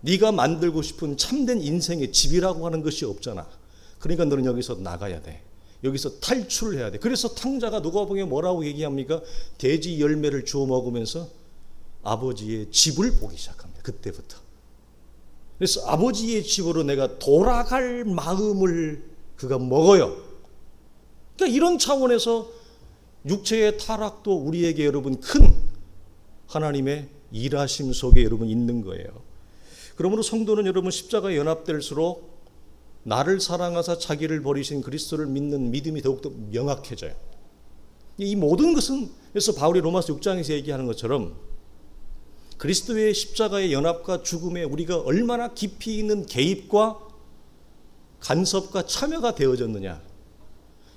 네가 만들고 싶은 참된 인생의 집이라고 하는 것이 없잖아. 그러니까 너는 여기서 나가야 돼. 여기서 탈출을 해야 돼. 그래서 탕자가 누가복음에 뭐라고 얘기합니까? 돼지 열매를 주워 먹으면서 아버지의 집을 보기 시작합니다. 그때부터. 그래서 아버지의 집으로 내가 돌아갈 마음을 그가 먹어요. 그러니까 이런 차원에서 육체의 타락도 우리에게 여러분 큰 하나님의 일하심 속에 여러분 있는 거예요. 그러므로 성도는 여러분 십자가에 연합될수록 나를 사랑하사 자기를 버리신 그리스도를 믿는 믿음이 더욱더 명확해져요. 이 모든 것은 그래서 바울이 로마서 6장에서 얘기하는 것처럼 그리스도의 십자가의 연합과 죽음에 우리가 얼마나 깊이 있는 개입과 간섭과 참여가 되어졌느냐.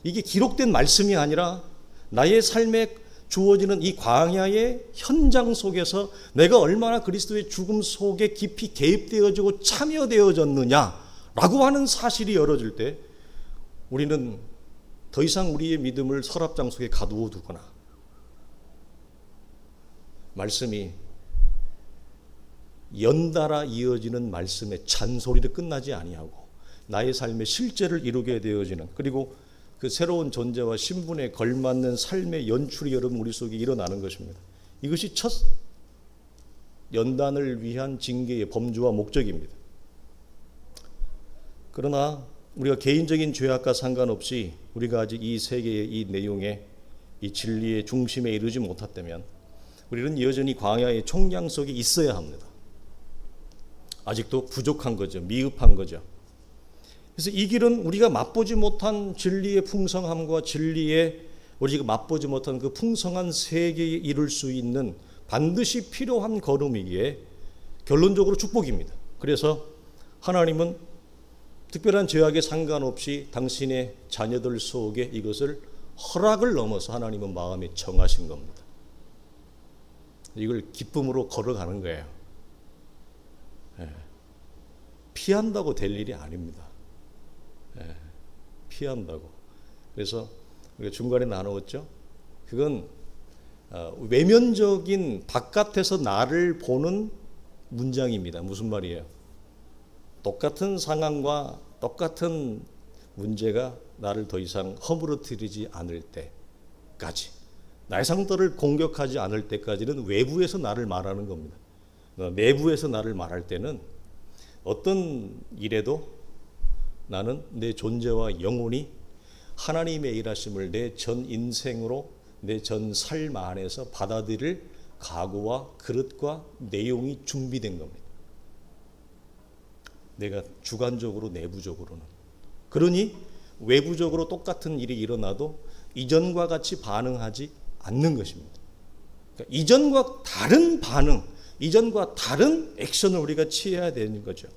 이게 기록된 말씀이 아니라 나의 삶에 주어지는 이 광야의 현장 속에서 내가 얼마나 그리스도의 죽음 속에 깊이 개입되어지고 참여되어졌느냐라고 하는 사실이 열어질 때 우리는 더 이상 우리의 믿음을 서랍장 속에 가두어 두거나 말씀이 연달아 이어지는 말씀의 잔소리로 끝나지 아니하고 나의 삶의 실제를 이루게 되어지는 그리고 그 새로운 존재와 신분에 걸맞는 삶의 연출이 여러분 우리 속에 일어나는 것입니다. 이것이 첫 연단을 위한 징계의 범주와 목적입니다. 그러나 우리가 개인적인 죄악과 상관없이 우리가 아직 이 세계의 이 내용에 이 진리의 중심에 이르지 못했다면 우리는 여전히 광야의 총량 속에 있어야 합니다. 아직도 부족한 거죠. 미흡한 거죠. 그래서 이 길은 우리가 맛보지 못한 진리의 풍성함과 진리의 우리가 맛보지 못한 그 풍성한 세계에 이룰 수 있는 반드시 필요한 걸음이기에 결론적으로 축복입니다. 그래서 하나님은 특별한 죄악에 상관없이 당신의 자녀들 속에 이것을 허락을 넘어서 하나님은 마음에 정하신 겁니다. 이걸 기쁨으로 걸어가는 거예요. 피한다고 될 일이 아닙니다. 피한다고. 그래서 우리가 중간에 나누었죠. 그건 외면적인 바깥에서 나를 보는 문장입니다. 무슨 말이에요? 똑같은 상황과 똑같은 문제가 나를 더 이상 허물어뜨리지 않을 때까지, 나의 상태를 공격하지 않을 때까지는 외부에서 나를 말하는 겁니다. 내부에서 나를 말할 때는 어떤 일에도 나는 내 존재와 영혼이 하나님의 일하심을 내 전 인생으로 내 전 삶 안에서 받아들일 각오와 그릇과 내용이 준비된 겁니다. 내가 주관적으로 내부적으로는. 그러니 외부적으로 똑같은 일이 일어나도 이전과 같이 반응하지 않는 것입니다. 그러니까 이전과 다른 반응, 이전과 다른 액션을 우리가 취해야 되는 거죠.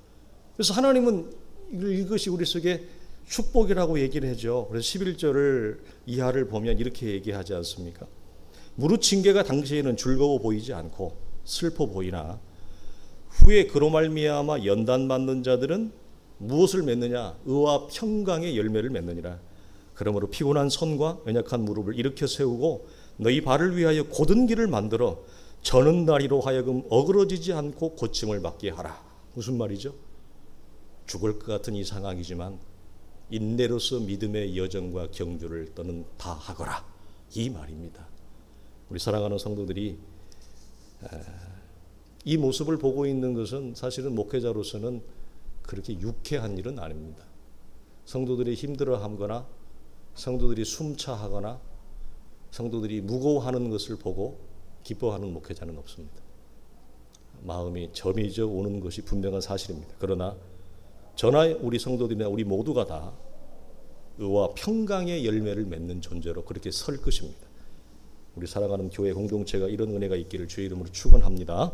그래서 하나님은 이것이 우리 속에 축복이라고 얘기를 하죠. 그래서 11절을 이하를 보면 이렇게 얘기하지 않습니까? 무릇 징계가 당시에는 즐거워 보이지 않고 슬퍼 보이나 후에 그로 말미암아 연단 받는 자들은 무엇을 맺느냐? 의와 평강의 열매를 맺느니라. 그러므로 피곤한 손과 연약한 무릎을 일으켜 세우고 너희 발을 위하여 곧은 길을 만들어 저는 다리로 하여금 어그러지지 않고 고침을 받게 하라. 무슨 말이죠? 죽을 것 같은 이 상황이지만 인내로서 믿음의 여정과 경주를 너는 다 하거라. 이 말입니다. 우리 사랑하는 성도들이 이 모습을 보고 있는 것은 사실은 목회자로서는 그렇게 유쾌한 일은 아닙니다. 성도들이 힘들어하거나 성도들이 숨차하거나 성도들이 무거워하는 것을 보고 기뻐하는 목회자는 없습니다. 마음이 점이져 오는 것이 분명한 사실입니다. 그러나 저나 우리 성도들이나 우리 모두가 다 의와 평강의 열매를 맺는 존재로 그렇게 설 것입니다. 우리 사랑하는 교회 공동체가 이런 은혜가 있기를 주의 이름으로 축원합니다.